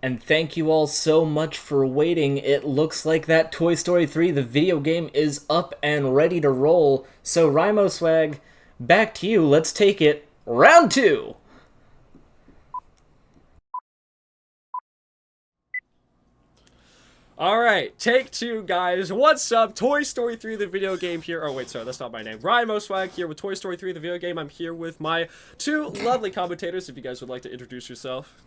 And thank you all so much for waiting. It looks like that Toy Story 3, the video game, is up and ready to roll. So, Rymoswag, back to you. Let's take it. Round two! All right, take two, guys. What's up? Toy Story 3, the video game here. Oh, wait, sorry, that's not my name. Rymoswag here with Toy Story 3, the video game. I'm here with my two lovely commentators. If you guys would like to introduce yourself.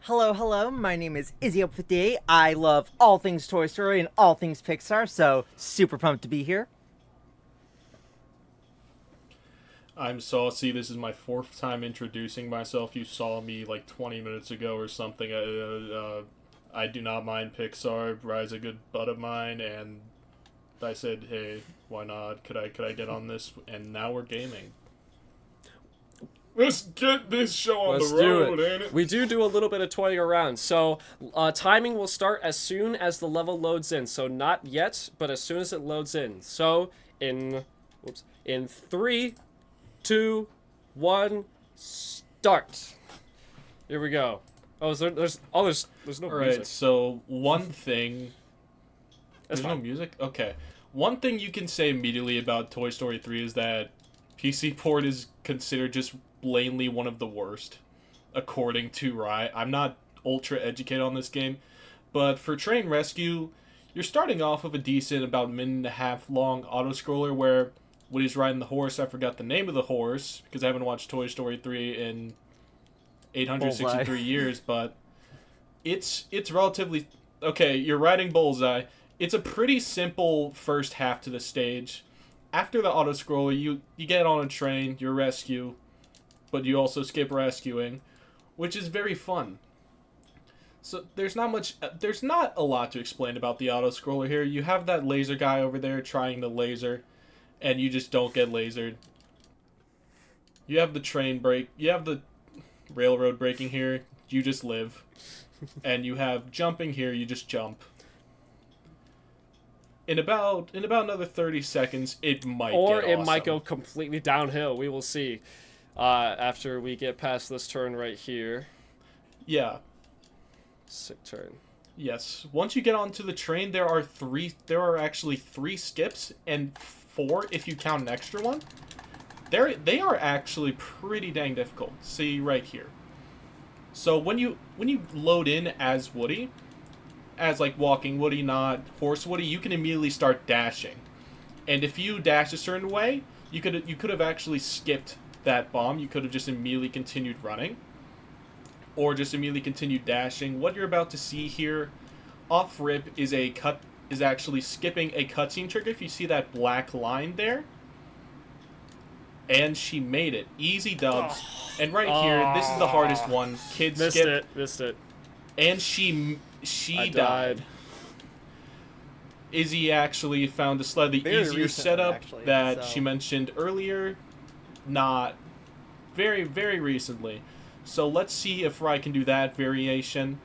Hello, hello. My name is Izzy58. I love all things Toy Story and all things Pixar, so super pumped to be here. I'm Saucy. This is my fourth time introducing myself. You saw me like 20 minutes ago or something. I do not mind Pixar. Rye's a good bud of mine, and I said, hey, why not? Could I get on this? And now we're gaming. Let's get this show on Let's the do road, it. ain't it? We do a little bit of toying around. So, timing will start as soon as the level loads in. So, not yet, but as soon as it loads in. So, in 3, 2, 1, start. Here we go. Oh, there's no music. Alright, so one thing... That's There's no fine. music? Okay. One thing you can say immediately about Toy Story 3 is that PC port is considered just plainly one of the worst, according to Rye. I'm not ultra educated on this game, but for Train Rescue, you're starting off with a decent, about minute and a half long auto-scroller where Woody's riding the horse. I forgot the name of the horse, because I haven't watched Toy Story 3 in 863 Bullseye. years, but it's relatively... Okay, you're riding Bullseye. It's a pretty simple first half to the stage. After the auto-scroller, you get on a train, you rescue, but you also skip rescuing, which is very fun. So there's not a lot to explain about the auto-scroller here. You have that laser guy over there trying to laser, and you just don't get lasered. You have the train brake, you have the railroad braking here, you just live. And you have jumping here, you just jump. In about another 30 seconds, it might Or get it awesome. might go completely downhill. We will see after we get past this turn right here. Yeah. Sick turn. Yes. Once you get onto the train, there are actually 3 skips and 4 if you count an extra one. They are actually pretty dang difficult. See right here. So when you load in as Woody, as like walking Woody, not horse Woody, you can immediately start dashing. And if you dash a certain way, you could have actually skipped that bomb. You could have just immediately continued running, or just immediately continued dashing. What you're about to see here, off rip, is actually skipping a cutscene trigger. If you see that black line there, and she made it. Easy dubs. And right here, this is the hardest one. Kid skip. Missed it. And she I died. died. Izzy actually found a slightly Very easier recently, setup actually, that so- she mentioned earlier. Not very, very recently. So let's see if Rye can do that variation.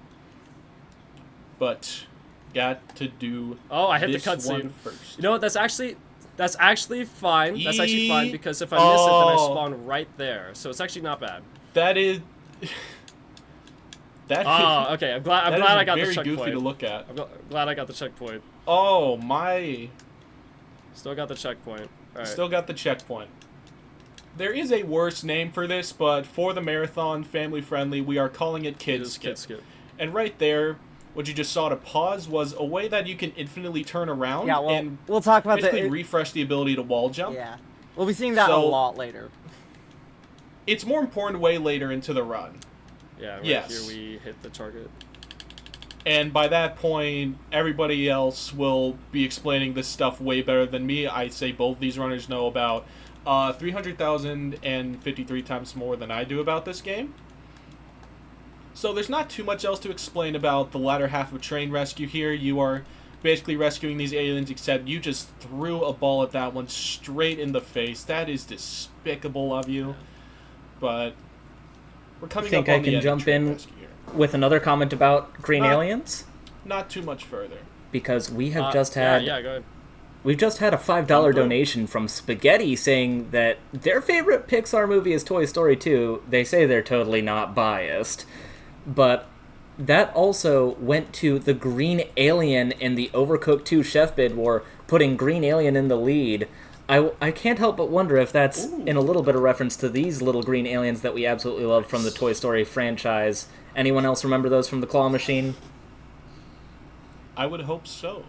But got to do Oh, I hit the this one cutscene. first. You know what? That's actually fine. That's actually fine because if I miss it, then I Oh. spawn right there. So it's actually not bad. That is... that Oh, okay. I'm glad that is I got the very goofy checkpoint. to look at. Glad I got the checkpoint. Oh, my... Still got the checkpoint. All right. Still got the checkpoint. There is a worse name for this, but for the marathon, family friendly, we are calling it Kid Just Skip. kid skip. And right there, what you just saw to pause was a way that you can infinitely turn around Yeah, well, and we'll talk about basically refresh the ability to wall jump. Yeah. We'll be seeing that a So- lot later. It's more important way later into the run. Yeah, right Yes. here we hit the target. And by that point, everybody else will be explaining this stuff way better than me. I'd say both these runners know about 300,053 times more than I do about this game. So there's not too much else to explain about the latter half of Train Rescue here. You are basically rescuing these aliens, except you just threw a ball at that one straight in the face. That is despicable of you. But we're coming Think up on I the can end of jump Train in? Rescue here. With another comment about green aliens, Not too much further. because we have just had Yeah, go ahead. we've just had a $5 Go. donation from Spaghetti saying that their favorite Pixar movie is Toy Story 2. They say they're totally not biased, but that also went to the Green Alien in the Overcooked 2 Chef Bid War, putting Green Alien in the lead. I can't help but wonder if that's in a little bit of reference to these little green aliens that we absolutely love from the Toy Story franchise. Anyone else remember those from the Claw Machine? I would hope so.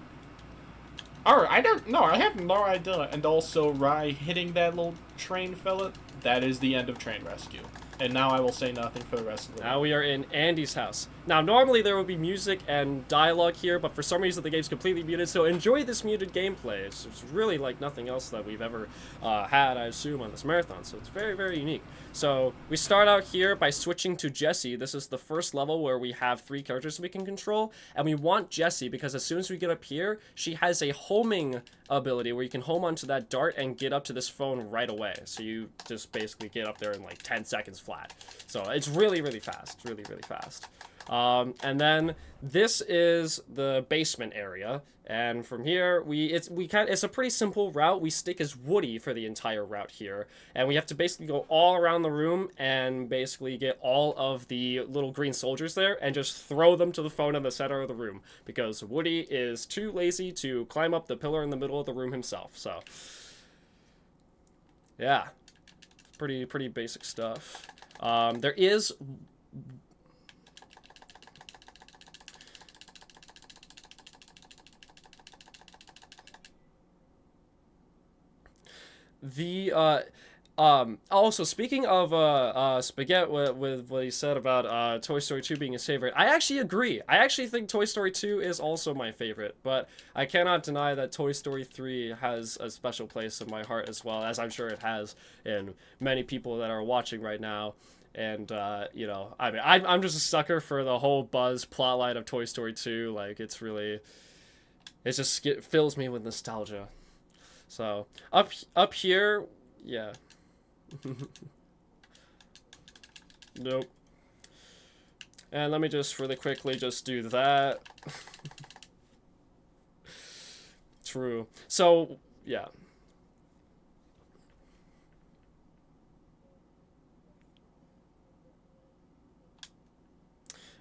Alright, I don't know. I have no idea. And also, Rye hitting that little train fella, that is the end of Train Rescue. And now I will say nothing for the rest of the Now we are in Andy's house. Now, normally there would be music and dialogue here, but for some reason the game's completely muted, so enjoy this muted gameplay. It's really like nothing else that we've ever had, I assume, on this marathon, so it's very, very unique. So, we start out here by switching to Jessie. This is the first level where we have 3 characters we can control, and we want Jessie because as soon as we get up here, she has a homing ability where you can home onto that dart and get up to this phone right away. So you just basically get up there in like 10 seconds flat. So it's really, really fast. Really, really fast. And then this is the basement area, and from here it's a pretty simple route. We stick as Woody for the entire route here, and we have to basically go all around the room and basically get all of the little green soldiers there and just throw them to the phone in the center of the room because Woody is too lazy to climb up the pillar in the middle of the room himself. So yeah, pretty basic stuff. There is the also speaking of Spaghetti with what he said about Toy Story 2 being his favorite, I actually agree. I actually think Toy Story 2 is also my favorite, but I cannot deny that Toy Story 3 has a special place in my heart as well, as I'm sure it has in many people that are watching right now. And you know, I mean, I'm just a sucker for the whole Buzz plotline of Toy Story 2. Like, it fills me with nostalgia. So up here, yeah. Nope. And let me just really quickly just do that. True. So yeah.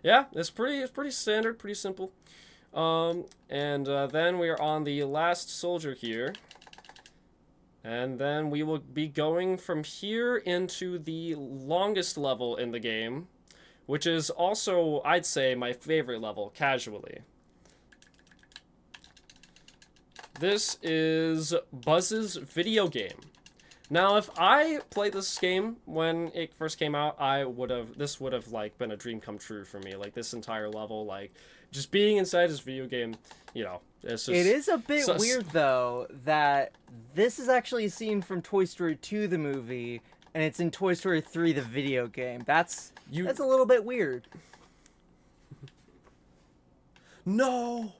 Yeah, it's pretty standard, pretty simple. And then we are on the last soldier here. And then we will be going from here into the longest level in the game, which is also, I'd say, my favorite level, casually. This is Buzz's video game. Now, if I played this game when it first came out, this would have like been a dream come true for me. Like, this entire level, like, just being inside this video game, you know, it's just... It is a bit weird, though, that this is actually a scene from Toy Story 2, the movie, and it's in Toy Story 3, the video game. That's a little bit weird. No!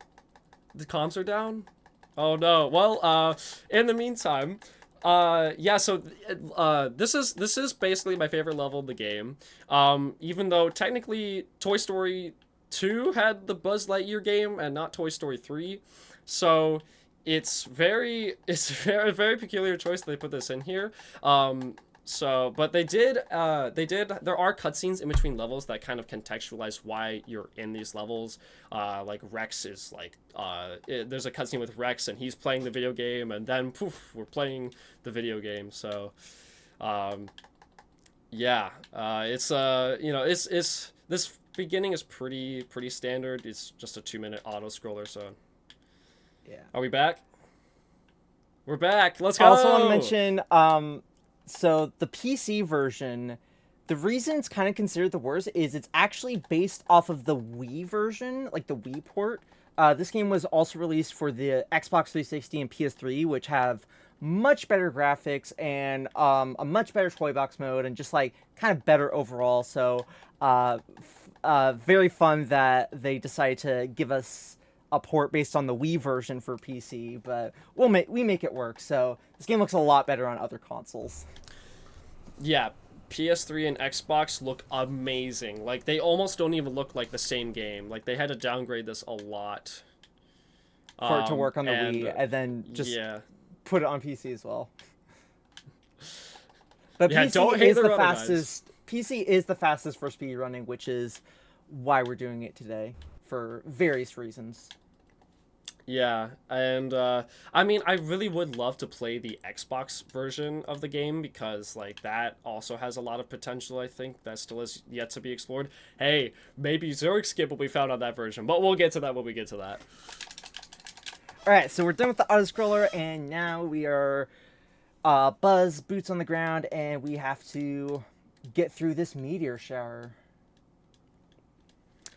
The comms are down? Oh, no. Well, in the meantime... yeah, so, this is basically my favorite level of the game. Even though technically Toy Story 2 had the Buzz Lightyear game and not Toy Story 3. So it's a very peculiar choice that they put this in here. But they did, there are cutscenes in between levels that kind of contextualize why you're in these levels. Like Rex is like, there's a cutscene with Rex and he's playing the video game, and then poof, we're playing the video game. So, yeah, it's, you know, it's, this beginning is pretty standard. It's just a 2-minute auto scroller, so. Yeah. Are we back? We're back. Let's go. I also want to mention, so the PC version, the reason it's kind of considered the worst is it's actually based off of the Wii version, like the Wii port. This game was also released for the Xbox 360 and PS3, which have much better graphics and a much better toy box mode and just like kind of better overall. So very fun that they decided to give us a port based on the Wii version for PC, but we make it work. So this game looks a lot better on other consoles. Yeah, PS3 and Xbox look amazing. Like, they almost don't even look like the same game. Like, they had to downgrade this a lot for it to work on the Wii, and then just put it on PC as well. But yeah, PC don't hate is the the rubber, fastest. Guys. PC is the fastest for speedrunning, which is why we're doing it today for various reasons. Yeah, and I mean, I really would love to play the Xbox version of the game because, like, that also has a lot of potential, I think, that still is yet to be explored. Hey, maybe Zurich Skip will be found on that version, but we'll get to that when we get to that. Alright, so we're done with the auto-scroller, and now we are Buzz, boots on the ground, and we have to get through this meteor shower.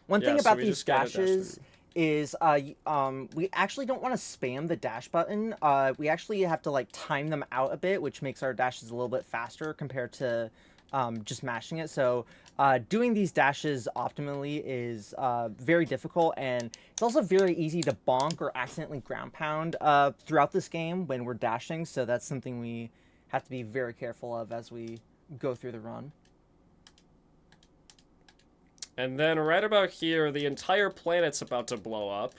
One thing Yeah, so about we these just gotta dash dashes through. is we actually don't want to spam the dash button. We actually have to like time them out a bit, which makes our dashes a little bit faster compared to just mashing it. So doing these dashes optimally is very difficult, and it's also very easy to bonk or accidentally ground pound throughout this game when we're dashing. So that's something we have to be very careful of as we go through the run. And then right about here, the entire planet's about to blow up,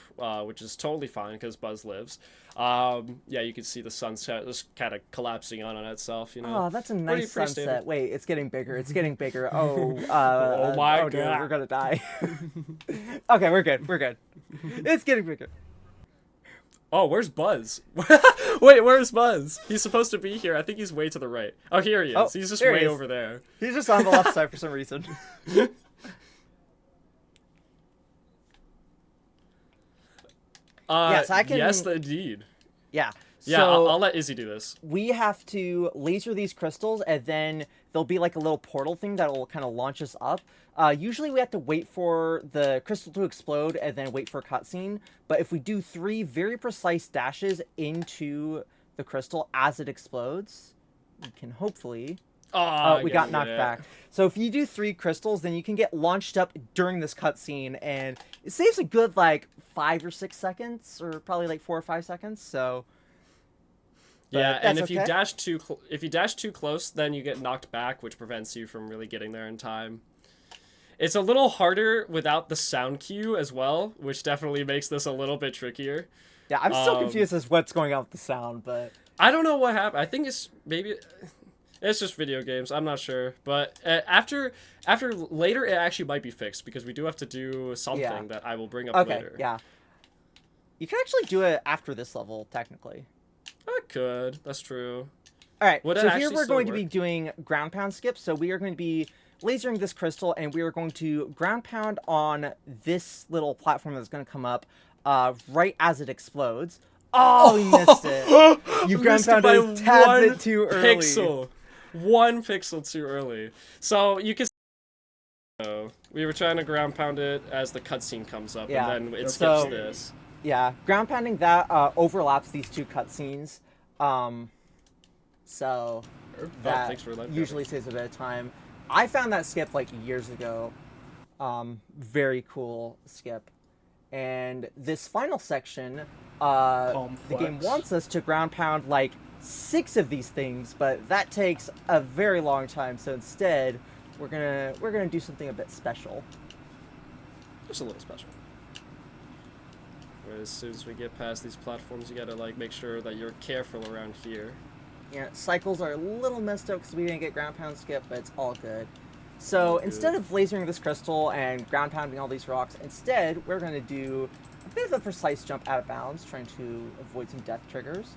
which is totally fine because Buzz lives. Yeah, you can see the sunset just kind of collapsing on itself, you know. Oh, that's a nice pretty sunset. standard. Wait, it's getting bigger. It's getting bigger. Oh, Oh my oh dear, God. we're gonna die. Okay, we're good. We're good. It's getting bigger. Oh, where's Buzz? Wait, where's Buzz? He's supposed to be here. I think he's way to the right. Oh, here he is. Oh, He's just there he way is. over there. He's just on the left side for some reason. Yes, I can- Yes, indeed. Yeah. Yeah, So I'll let Izzy do this. we have to laser these crystals, and then there'll be like a little portal thing that will kind of launch us up. Usually we have to wait for the crystal to explode and then wait for a cutscene. But if we do 3 very precise dashes into the crystal as it explodes, we can hopefully... Oh, we got knocked back. So if you do 3 crystals, then you can get launched up during this cutscene, and it saves a good like 5 or 6 seconds, or probably like 4 or 5 seconds. So Yeah, but and that's if you okay. dash too close, then you get knocked back, which prevents you from really getting there in time. It's a little harder without the sound cue as well, which definitely makes this a little bit trickier. Yeah, I'm still confused as what's going on with the sound, but I don't know what happened. I think it's just video games. I'm not sure, but after later, it actually might be fixed because we do have to do something Yeah. that I will bring up okay, later. yeah. You can actually do it after this level, technically. I could. That's true. All right, Would it so here actually we're still going to be work? doing ground pound skips. So we are going to be lasering this crystal, and we are going to ground pound on this little platform that's going to come up right as it explodes. Oh, we missed it. You ground Missed it pounded by a tad one bit too early. Pixel. 1 pixel too early. So you can. So we were trying to ground pound it as the cutscene comes up, Yeah, and then it so- skips this. Yeah, ground pounding that overlaps these 2 cutscenes. So that thanks for letting me usually saves a bit of time. I found that skip like years ago. Very cool skip. And this final section, the game Complex. wants us to ground pound like 6 of these things, but that takes a very long time. So instead, we're gonna do something a bit special. Just a little special. Where as soon as we get past these platforms, you gotta like make sure that you're careful around here. Yeah, cycles are a little messed up because we didn't get ground pound skip, but it's all good. So instead of lasering this crystal and ground pounding all these rocks, instead we're going to do a bit of a precise jump out of bounds, trying to avoid some death triggers.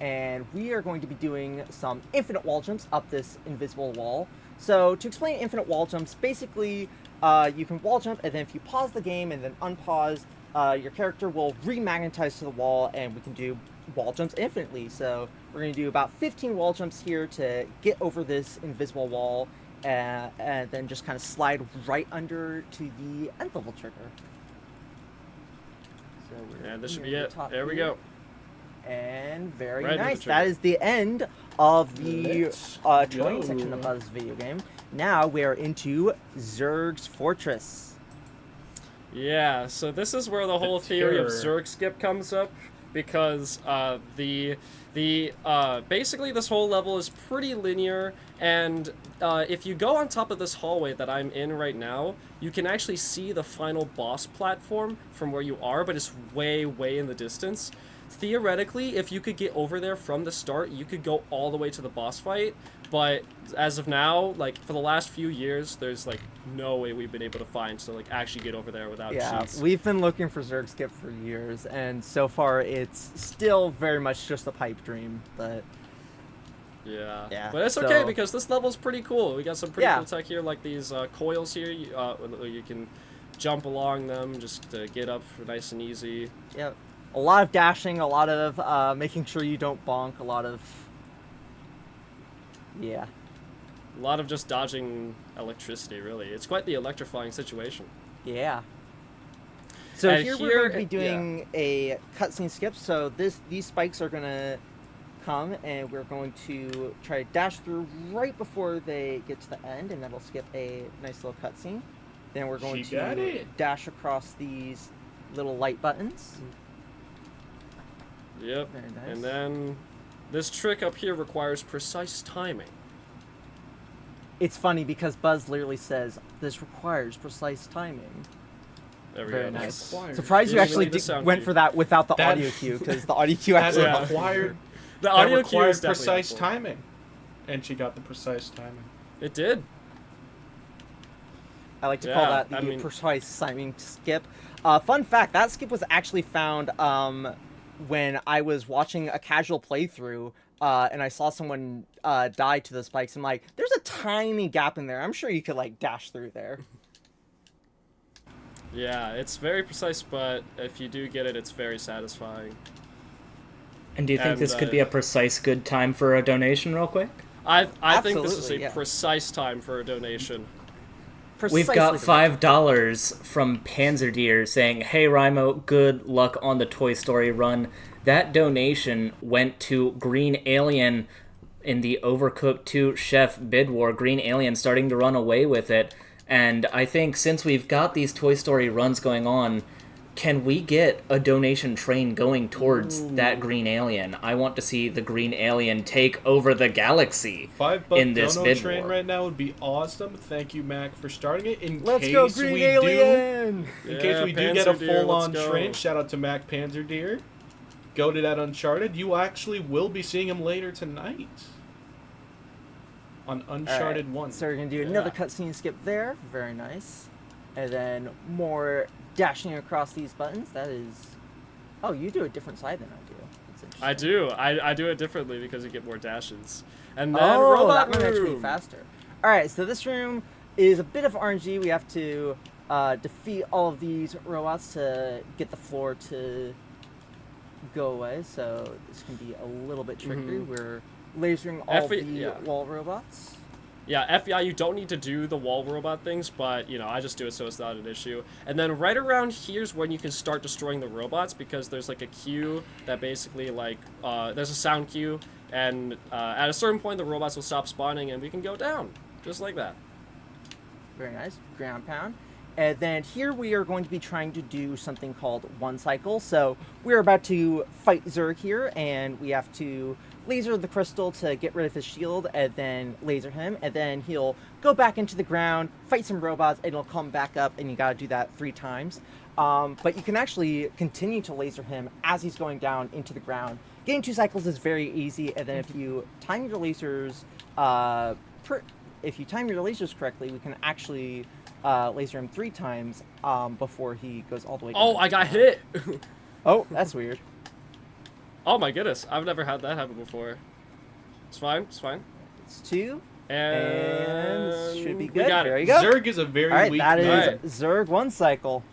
And we are going to be doing some infinite wall jumps up this invisible wall. So to explain infinite wall jumps, basically you can wall jump, and then if you pause the game and then unpause, your character will remagnetize to the wall, and we can do wall jumps infinitely. So we're going to do about 15 wall jumps here to get over this invisible wall, and then just kind of slide right under to the end level trigger. So we're And this should be near the it. top There we here. go. And very Right into the nice. trigger. That is the end of the Let's training go. section of Buzz's video game. Now we are into Zerg's Fortress. Yeah, so this is where the whole theory of terror. Zurich skip comes up, because basically this whole level is pretty linear, and if you go on top of this hallway that I'm in right now, you can actually see the final boss platform from where you are, but it's way, way in the distance. theoretically, if you could get over there from the start, you could go all the way to the boss fight. But as of now, like for the last few years, there's like no way we've been able to find to like actually get over there without Yeah, cheats. we've been looking for Zerg Skip for years, and so far it's still very much just a pipe dream. But Yeah, but it's okay so- because this level's pretty cool. We got some pretty Yeah. cool tech here, like these coils here. You can jump along them just to get up nice and easy. Yep. A lot of dashing, a lot of making sure you don't bonk, a lot of... Yeah. A lot of just dodging electricity, really. It's quite the electrifying situation. Yeah. So And here we're here- going to be doing a cutscene skip. So these spikes are going to come, and we're going to try to dash through right before they get to the end, and that'll skip a nice little cutscene. Then we're going She got to it. dash across these little light buttons. Yep. Very nice. And then this trick up here requires precise timing. It's funny because Buzz literally says, this requires precise timing. There we Very go. nice. Requires. Surprised you Yeah, actually we need the sound went cue. for that without the That- audio cue, because the audio cue That actually... Yeah. required The that audio cue required is definitely precise helpful. timing, and she got the precise timing. It did. I like to call Yeah, that the I mean- precise timing skip. Fun fact, that skip was actually found when I was watching a casual playthrough, and I saw someone die to the spikes. I'm like, there's a tiny gap in there. I'm sure you could, like, dash through there. Yeah, it's very precise, but if you do get it, it's very satisfying. And do you think And, this could be a precise good time for a donation, real quick? I think this is Absolutely, a yeah. precise time for a donation. We've Precisely got the- $5 from Panzerdeer saying, "Hey Rymo, good luck on the Toy Story run." That donation went to Green Alien in the Overcooked 2 Chef Bid War. Green Alien starting to run away with it. And I think since we've got these Toy Story runs going on, can we get a donation train going towards that Green Alien? I want to see the Green Alien take over the galaxy $5 in this dono bid train war. right now would be awesome. Thank you, Mac, for starting it. In Let's case go, Green we Alien! do, in Yeah, case we do get a Panzer Deer, full-on let's go. train, shout out to Mac Panzerdeer. Go to that Uncharted. You actually will be seeing him later tonight on Uncharted Alright, 1. So we're going to do another Yeah. cutscene skip there. Very nice. And then more dashing across these buttons. That is... Oh, you do a different side than I do. That's interesting. I do. I do it differently because you get more dashes. And then Oh, robot that one actually room. faster. All right, so this room is a bit of RNG. We have to defeat all of these robots to get the floor to go away. So this can be a little bit tricky. Mhm. We're lasering all the yeah. wall robots. Yeah, FBI, you don't need to do the wall robot things, but, you know, I just do it so it's not an issue. And then right around here's when you can start destroying the robots, because there's, like, a cue that basically, like, there's a sound cue, and at a certain point the robots will stop spawning and we can go down, just like that. Very nice. Ground pound. And then here we are going to be trying to do something called one cycle. So we're about to fight Zerg here, and we have to laser the crystal to get rid of his shield, and then laser him, and then he'll go back into the ground, fight some robots, and he'll come back up, and you gotta do that 3 times. But you can actually continue to laser him as he's going down into the ground. Getting 2 cycles is very easy, and then if you time your lasers, correctly, we can actually laser him 3 times before he goes all the way down. Oh, I got hit! Oh, that's weird. Oh my goodness, I've never had that happen before. It's fine, it's fine. It's 2. And should be we good. got There it. you go. Zerg is a very All right, weak that is man. Alright. Zerg 1 cycle.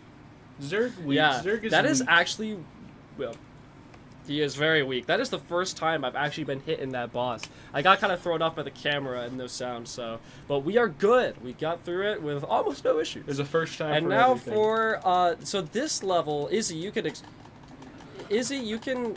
Zerg weak. Yeah, Zerg is that is weak. actually, well, he is very weak. That is the first time I've actually been hit in that boss. I got kind of thrown off by the camera and no sound, so, but we are good. We got through it with almost no issues. It's a first time And for now everything. for, so this level, Izzy, you can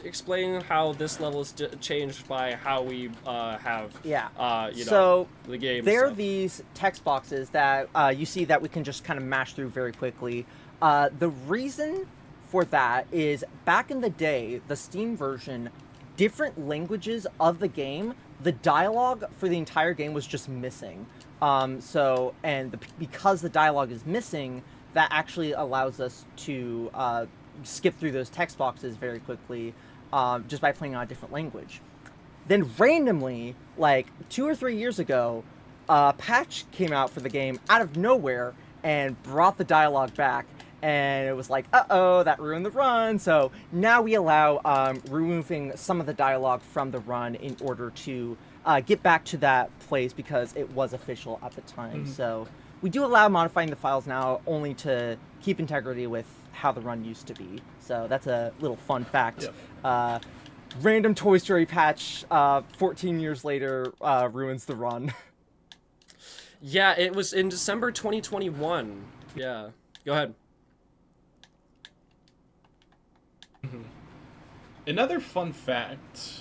explain how this level is changed by how we have, Yeah. you know, So the game. there are stuff. these text boxes that you see that we can just kind of mash through very quickly. The reason for that is back in the day, the Steam version, different languages of the game, the dialogue for the entire game was just missing. Because the dialogue is missing, that actually allows us to skip through those text boxes very quickly. just by playing on a different language. Then randomly, like 2 or 3 years ago, a patch came out for the game out of nowhere and brought the dialogue back. And it was like, uh-oh, that ruined the run. So now we allow removing some of the dialogue from the run in order to get back to that place because it was official at the time. So we do allow modifying the files now only to keep integrity with how the run used to be. So that's a little fun fact. Yep. Random Toy Story patch 14 years later ruins the run. Yeah, it was in December 2021. Yeah. Go ahead. Another fun fact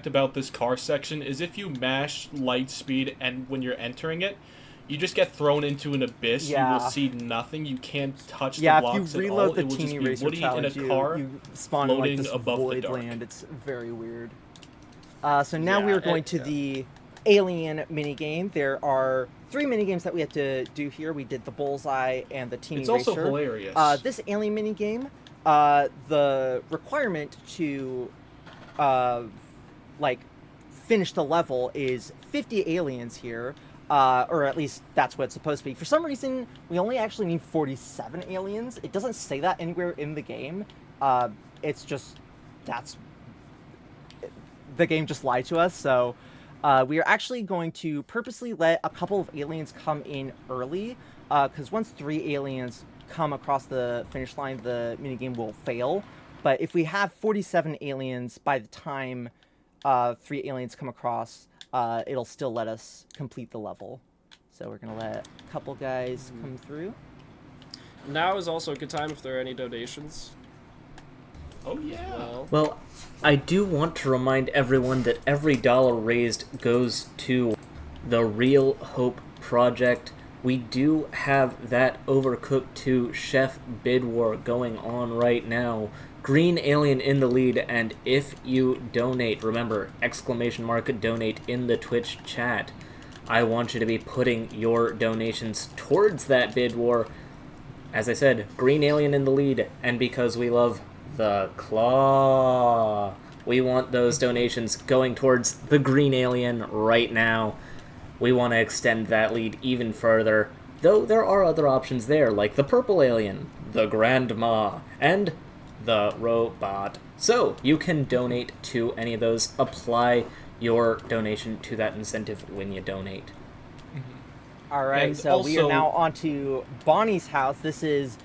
about this car section is if you mash light speed and when you're entering it, you just get thrown into an abyss. Yeah. You will see nothing. You can't touch the Yeah, blocks if you at all. reload the It will just Teeny be Racer Woody in a challenge, car you spawn in like floating this above the void dark. land. It's very weird. So now Yeah, we are going to the Alien minigame. There are 3 minigames that we have to do here. We did the Bullseye and the Teeny It's Racer. also hilarious. This Alien minigame, the requirement to like finish the level is 50 aliens here. Or at least that's what it's supposed to be. For some reason, we only actually need 47 aliens. It doesn't say that anywhere in the game. It's just, the game just lied to us. So we are actually going to purposely let a couple of aliens come in early, because once 3 aliens come across the finish line, the minigame will fail. But if we have 47 aliens by the time 3 aliens come across, it'll still let us complete the level. So we're gonna let a couple guys come through. Now is also a good time if there are any donations. Oh yeah. Well, I do want to remind everyone that every dollar raised goes to the Real Hope Project. We do have that Overcooked 2 chef bid war going on right now. Green Alien in the lead, and if you donate, remember, !donate in the Twitch chat. I want you to be putting your donations towards that bid war. As I said, Green Alien in the lead, and because we love the claw, we want those donations going towards the Green Alien right now. We want to extend that lead even further, though there are other options there, like the Purple Alien, the Grandma, and the Robot. So, you can donate to any of those. Apply your donation to that incentive when you donate. Alright, And so we are also- now on to Bonnie's house. This is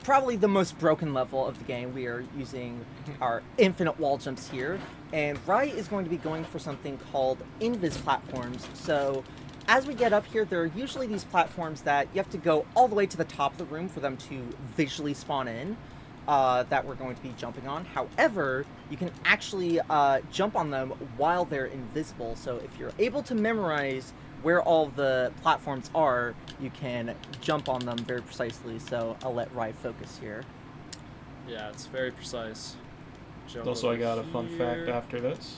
probably the most broken level of the game. We are using our infinite wall jumps here, and Rai is going to be going for something called invis platforms. So as we get up here, there are usually these platforms that you have to go all the way to the top of the room for them to visually spawn in, that we're going to be jumping on. However, you can actually jump on them while they're invisible. So if you're able to memorize where all the platforms are, you can jump on them very precisely. So I'll let Rai focus here. Yeah, it's very precise. Jump Also, I over got a fun fact here. after this.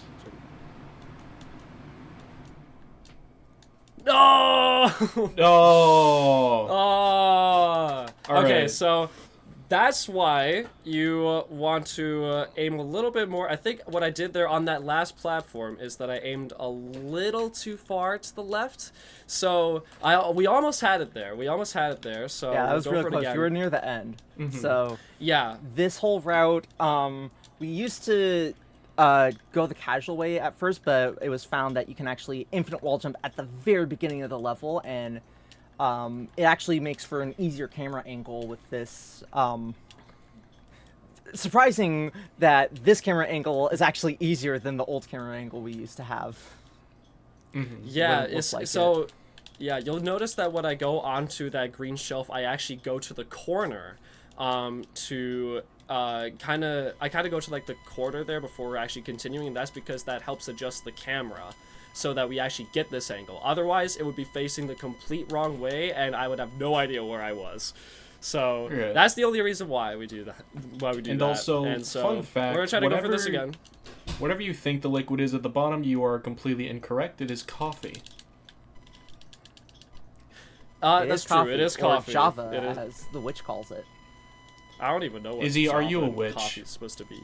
No! Oh. Oh! All Okay, right. so that's why you want to aim a little bit more. I think what I did there on that last platform is that I aimed a little too far to the left. So we almost had it there. So Yeah, that we'll was go really for it close. again. You were near the end. So Yeah. this whole route, we used to go the casual way at first, but it was found that you can actually infinite wall jump at the very beginning of the level, and it actually makes for an easier camera angle with this. Surprising that this camera angle is actually easier than the old camera angle we used to have. Yeah, what it it's looks like so. Yeah, you'll notice that when I go onto that green shelf, I actually go to the corner, to kind of go to like the corner there before we're actually continuing, and that's because that helps adjust the camera so that we actually get this angle. Otherwise, it would be facing the complete wrong way, and I would have no idea where I was. So Yeah. that's the only reason why we do that. And also, fun fact, we're gonna try to go for this whatever- again. Whatever you think the liquid is at the bottom, you are completely incorrect. It is coffee. It That's is true. coffee, It is or coffee. Java, It is. as the witch calls it. I don't even know what Izzy, are you a chocolate witch? coffee is supposed to be.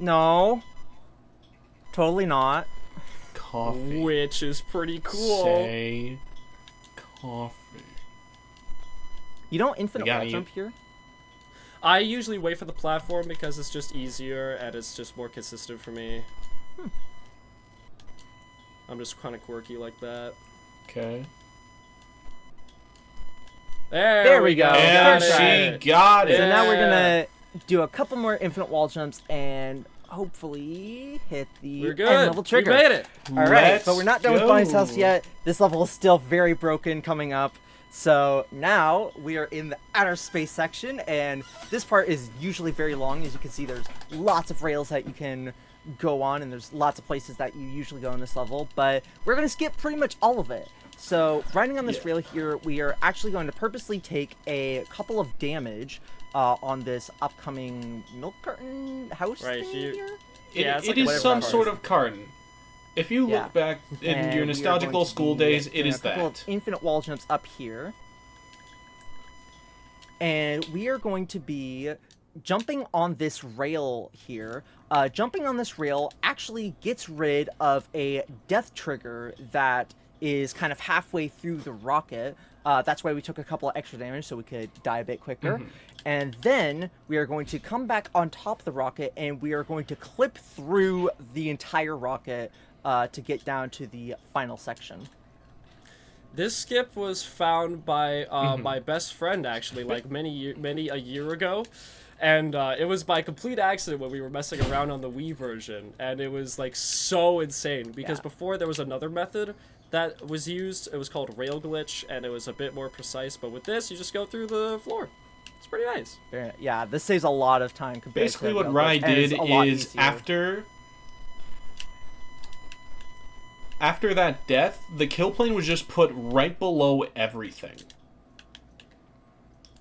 No. Totally not. Coffee. Which is pretty cool. Say coffee. You don't infinite We gotta wall jump here? I usually wait for the platform because it's just easier and it's just more consistent for me. I'm just kind of quirky like that. Okay. There we go. And Got it. she got it. So now we're Yeah. gonna do a couple more infinite wall jumps and hopefully hit the We're end good. level trigger. We made it. All right, Let's but we're not done with Bonnie's go. house yet. This level is still very broken coming up. So now we are in the outer space section, and this part is usually very long. As you can see, there's lots of rails that you can go on, and there's lots of places that you usually go in this level, but we're going to skip pretty much all of it. So riding on this rail here, we are actually going to purposely take a couple of damage on this upcoming milk carton house Right thing here. here. Yeah, it's It like is whatever some that sort is. of carton. If you Yeah. look back in And your we are nostalgical going to school be days, it doing is a couple that. of infinite wall jumps up here. And we are going to be jumping on this rail here. Jumping on this rail actually gets rid of a death trigger that is kind of halfway through the rocket. That's why we took a couple of extra damage so we could die a bit quicker. And then we are going to come back on top of the rocket and we are going to clip through the entire rocket to get down to the final section. This skip was found by my best friend actually, like many a year ago, and it was by complete accident when we were messing around on the Wii version, and it was like so insane because before there was another method that was used. It was called rail glitch, and it was a bit more precise. But with this, you just go through the floor. It's pretty nice. Yeah, this saves a lot of time compared Basically, to what rail Rai glitch, and it's did a lot is easier. after that death, the kill plane was just put right below everything.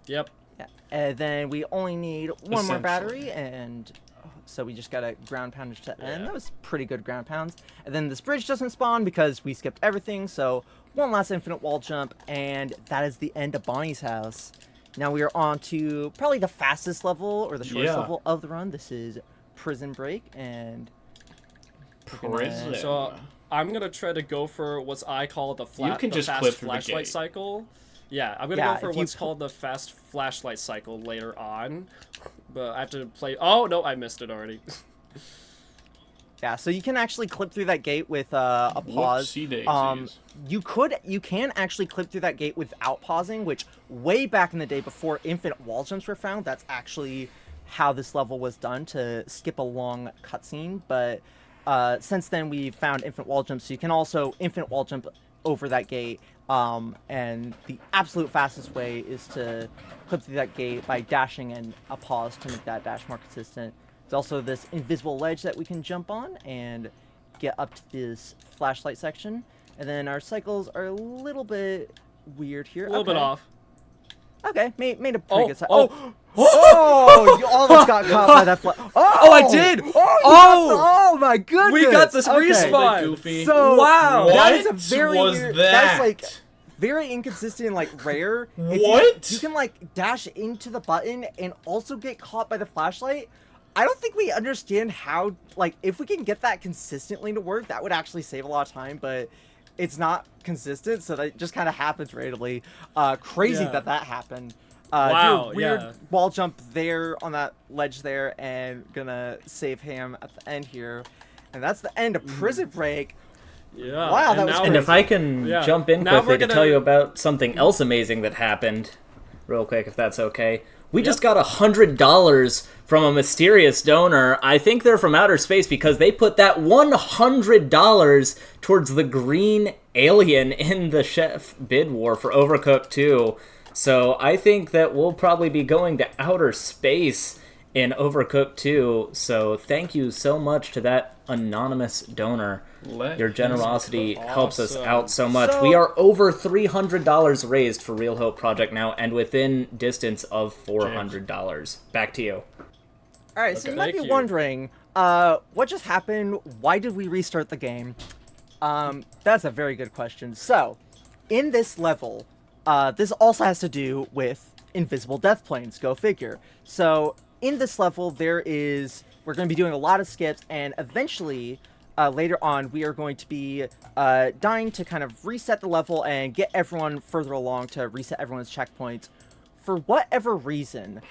Yep. Yeah. And then we only need one more battery, Essentially. and so we just got a ground poundage to end. Yeah. That was pretty good ground pounds. And then this bridge doesn't spawn because we skipped everything, so one last infinite wall jump, and that is the end of Bonnie's house. Now we are on to probably the fastest level, or the shortest Yeah. level of the run. This is Prison Break, and Prison. So I'm gonna try to go for what I call the You can the just fast clip through the flashlight gate. cycle. Yeah, I'm gonna Yeah, go for if you what's called the fast flashlight cycle later on. But I have to play. Oh no, I missed it already. yeah, so you can actually clip through that gate with a pause. Whoopsie daisies. You can actually clip through that gate without pausing, which way back in the day before infinite wall jumps were found, that's actually how this level was done, to skip a long cutscene. But since then we found infinite wall jumps, so you can also infinite wall jump over that gate. And the absolute fastest way is to clip through that gate by dashing and a pause to make that dash more consistent. There's also this invisible ledge that we can jump on and get up to this flashlight section. And then our cycles are a little bit weird here. A little bit off. Okay, made a pretty good. Oh. Oh, you almost got caught by that. Oh, I did! Oh my goodness! We got this Okay. respawn! Goofy. So Wow. that is a What very was weird, that? That's like very inconsistent and like rare. If What? you can like dash into the button and also get caught by the flashlight. I don't think we understand how, like, if we can get that consistently to work, that would actually save a lot of time, but it's not consistent, so that just kind of happens randomly. Crazy Yeah. that happened. Wow, do a weird yeah. wall jump there on that ledge there, and gonna save him at the end here. And that's the end of Prison Break. Yeah. Wow, that and was now crazy. And if I can Yeah. jump in Now quickly we're to gonna- tell you about something else amazing that happened, real quick, if that's okay. We just got $100 from a mysterious donor. I think they're from outer space because they put that $100 towards the green alien in the chef bid war for Overcooked 2. So I think that we'll probably be going to outer space in Overcooked 2. So thank you so much to that anonymous donor. Your generosity helps us Awesome. out so much. So- We are over $300 raised for Real Hope Project now, and within distance of $400. Back to you. All right, so you might Thank be you. wondering, what just happened? Why did we restart the game? That's a very good question. So, in this level, This also has to do with invisible death planes, go figure. So in this level, we're going to be doing a lot of skips, and eventually, later on, we are going to be dying to kind of reset the level and get everyone further along to reset everyone's checkpoints. For whatever reason,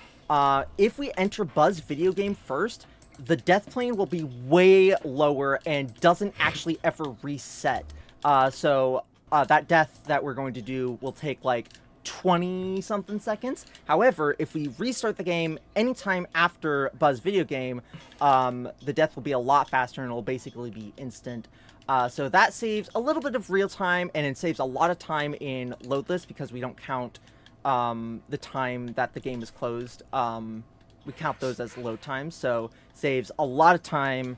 if we enter Buzz video game first, the death plane will be way lower and doesn't actually ever reset. So that death that we're going to do will take like 20 something seconds. However, if we restart the game anytime after Buzz video game, the death will be a lot faster and it'll basically be instant. So that saves a little bit of real time, and it saves a lot of time in loadless because we don't count the time that the game is closed. We count those as load times, so saves a lot of time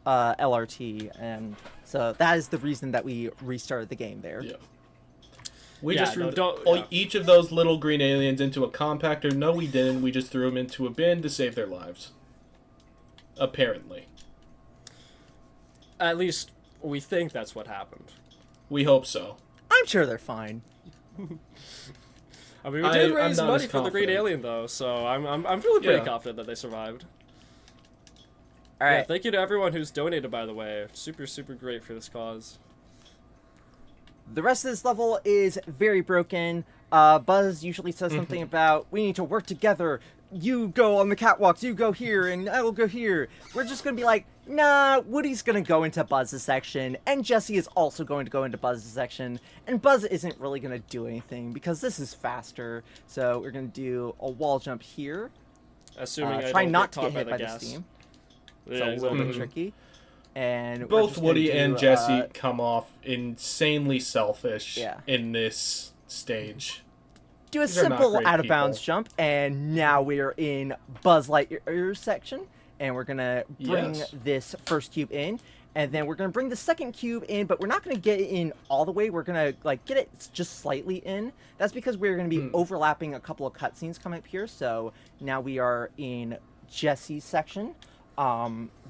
LRT, and so that is the reason that we restarted the game there. Yeah. We Yeah, just no, threw don't- yeah. each of those little green aliens into a compactor. No, we didn't. We just threw them into a bin to save their lives. Apparently. At least we think that's what happened. We hope so. I'm sure they're fine. I mean, we did I'm raise not money as for the green confident. alien, though, so I'm feeling pretty Yeah. confident that they survived. All Yeah, right. thank you to everyone who's donated, by the way. Super, super great for this cause. The rest of this level is very broken. Buzz usually says something about, we need to work together. You go on the catwalks, you go here, and I will go here. We're just going to be like, nah, Woody's going to go into Buzz's section, and Jesse is also going to go into Buzz's section, and Buzz isn't really going to do anything because this is faster. So we're going to do a wall jump here. Assuming I Try don't not get to caught get hit by the the gas. steam. Yeah, It's a little exactly. bit tricky. And we're Both just gonna Woody do, and Jesse come off insanely selfish Yeah. in this stage. do a These are not simple great out of bounds people. jump, and now we're in Buzz Lightyear's section, and we're gonna bring Yes. this first cube in, and then we're gonna bring the second cube in, but we're not gonna get it in all the way. We're gonna like get it just slightly in. That's because we're gonna be overlapping a couple of cutscenes coming up here. So now we are in Jesse's section.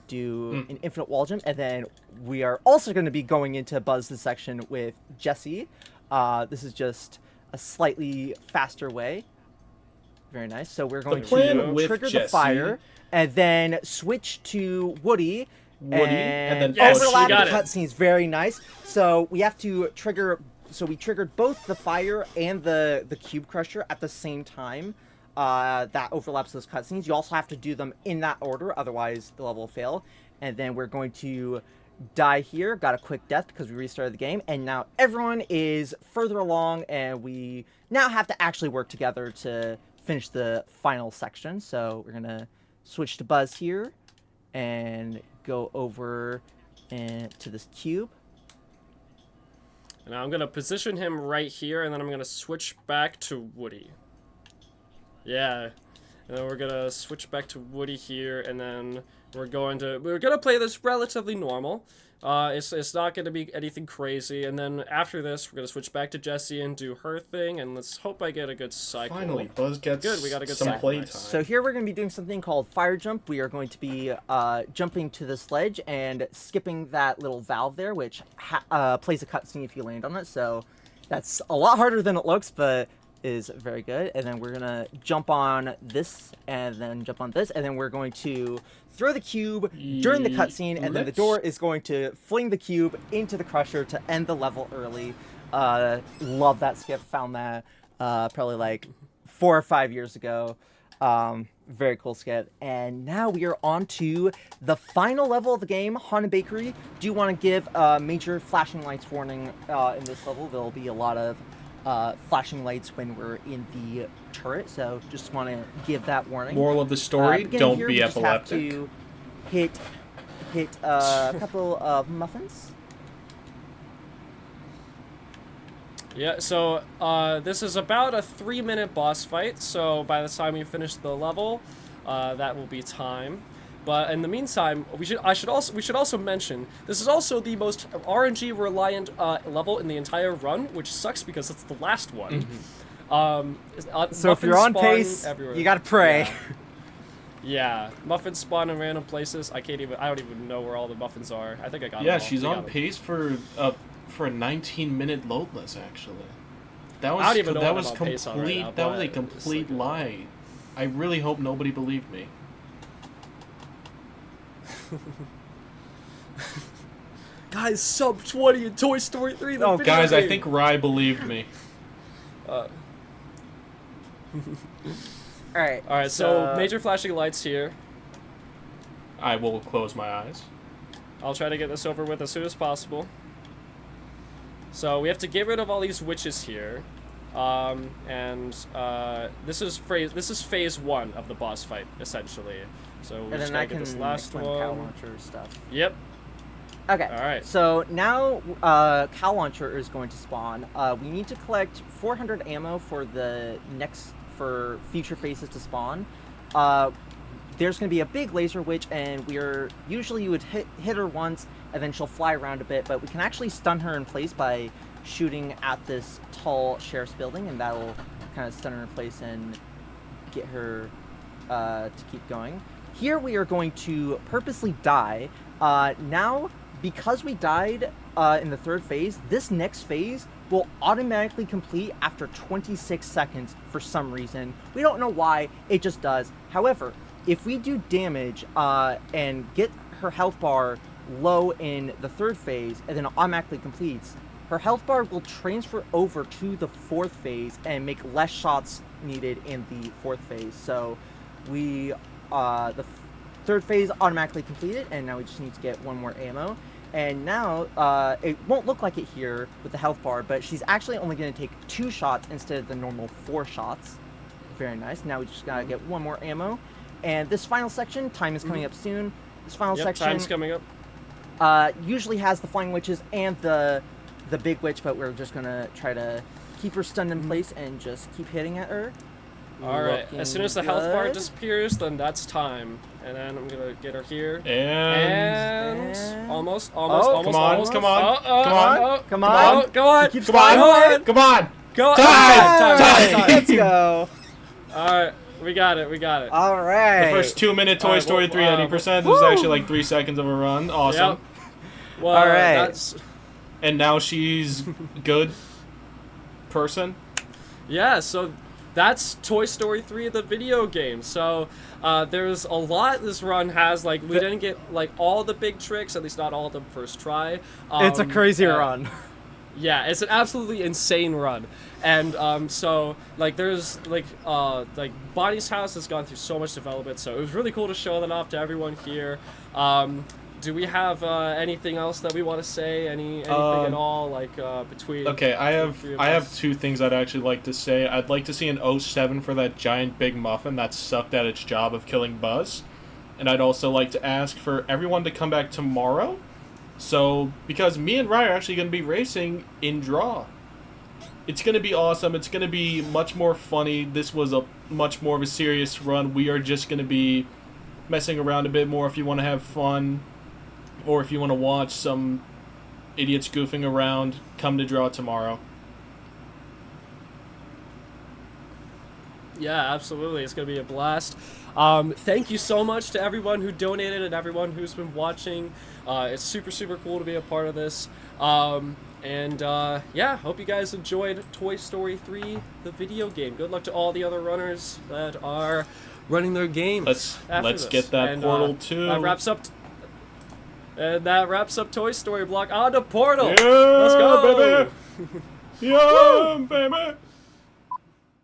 Do an infinite wall jump, and then we are also going to be going into Buzz's section with Jesse. This is just a slightly faster way. Very nice. So we're going plan to with trigger the Jesse- fire, and then switch to Woody, And then Yes, push. overlap you got the it. cutscenes. Very nice. So we have to trigger. So we triggered both the fire and the cube crusher at the same time. That overlaps those cutscenes. You also have to do them in that order, otherwise the level will fail. And then we're going to die here. Got a quick death because we restarted the game, and now everyone is further along, and we now have to actually work together to finish the final section. So we're gonna switch to Buzz here, and go over to this cube. And now I'm going to position him right here, and then I'm going to switch back to Woody. Yeah. And then we're going to switch back to Woody here, and then we're going to play this relatively normal. It's not going to be anything crazy, and then after this, we're going to switch back to Jessie and do her thing, and let's hope I get a good cycle. Finally, Buzz gets Good, we got a good some cycle. playtime. Nice. So here we're going to be doing something called fire jump. We are going to be jumping to this ledge and skipping that little valve there, which plays a cutscene if you land on it. So that's a lot harder than it looks, but is very good. And then we're going to jump on this, and then jump on this, and then we're going to throw the cube during the cutscene, and then the Let's- door is going to fling the cube into the crusher to end the level early. Love that skip. Found that probably like 4 or 5 years ago. Very cool skip. And now we are on to the final level of the game, Haunted Bakery. Do want to give a major flashing lights warning in this level. There'll be a lot of flashing lights when we're in the turret, so just want to give that warning. Moral of the story: Beginning don't here, be we just have epileptic. to hit a couple of muffins. Yeah, so this is about a 3-minute boss fight, so by the time we finish the level, that will be time. But in the meantime, we should also mention this is also the most RNG reliant level in the entire run, which sucks because it's the last one. So if you're on pace, you gotta pray. Yeah, muffins spawn in random places. I don't even know where all the muffins are. I think I got them Yeah, all. she's We on got them. pace for a 19-minute loadless, actually. That I don't even know that what was I'm on pace on right complete. now, That was but a it's complete like- lie. I really hope nobody believed me. Guys, sub 20 in Toy Story 3. The Oh, video Guys, I game. think Rye believed me. All right. All right, so major flashing lights here. I will close my eyes. I'll try to get this over with as soon as possible. So we have to get rid of all these witches here, this is phase 1 of the boss fight essentially. So we And just then I gotta can get this last explain the cow one. launcher stuff. Yep. Okay. All right. So now cow launcher is going to spawn. We need to collect 400 ammo for the for future phases to spawn. There's going to be a big laser witch, and usually you would hit her once, and then she'll fly around a bit. But we can actually stun her in place by shooting at this tall sheriff's building, and that'll kind of stun her in place and get her to keep going. Here we are going to purposely die. Now, because we died in the third phase, this next phase will automatically complete after 26 seconds for some reason. We don't know why, it just does. However, if we do damage and get her health bar low in the third phase, and then it automatically completes, her health bar will transfer over to the fourth phase and make less shots needed in the fourth phase. So the third phase automatically completed, and now we just need to get one more ammo. And now, it won't look like it here with the health bar, but she's actually only going to take 2 shots instead of the normal 4 shots. Very nice. Now we just gotta get one more ammo. And this final section, time is coming up soon. This final section Time's coming up. usually has the flying witches and the big witch, but we're just gonna try to keep her stunned in place and just keep hitting at her. Alright, as soon as the health bar good. disappears, then that's time. And then I'm gonna get her here. And Almost. come on, come on, come on, Come on. Go on. Keep come on, come on. Go on. Time. Let's go. Alright, we got it. All right. The first 2 minute Toy Alright, Story well, 3 ending percent was actually like 3 seconds of a run. Awesome. Yep. Well, All right. that's... And now she's good person. Yeah, so that's Toy Story 3, the video game. So there's a lot this run has. Like, we didn't get like all the big tricks, at least not all of them first try. It's a crazy run. Yeah, it's an absolutely insane run. And so like there's like Bonnie's house has gone through so much development, so it was really cool to show that off to everyone here. Do we have anything else that we want to say? Anything at all, like between? Okay, I the have three of I have us? 2 things I'd actually like to say. I'd like to see an 07 for that giant big muffin that sucked at its job of killing Buzz. And I'd also like to ask for everyone to come back tomorrow. So, because me and Rye are actually going to be racing in draw. It's going to be awesome. It's going to be much more funny. This was a much more of a serious run. We are just going to be messing around a bit more if you want to have fun. Or if you want to watch some idiots goofing around, come to draw tomorrow. Yeah, absolutely. It's going to be a blast. Thank you so much to everyone who donated and everyone who's been watching. It's super, super cool to be a part of this. Yeah, hope you guys enjoyed Toy Story 3, the video game. Good luck to all the other runners that are running their games. Let's get that Portal 2. That wraps up Toy Story Block on to Portal. Yeah, Let's go, baby. Yeah, baby.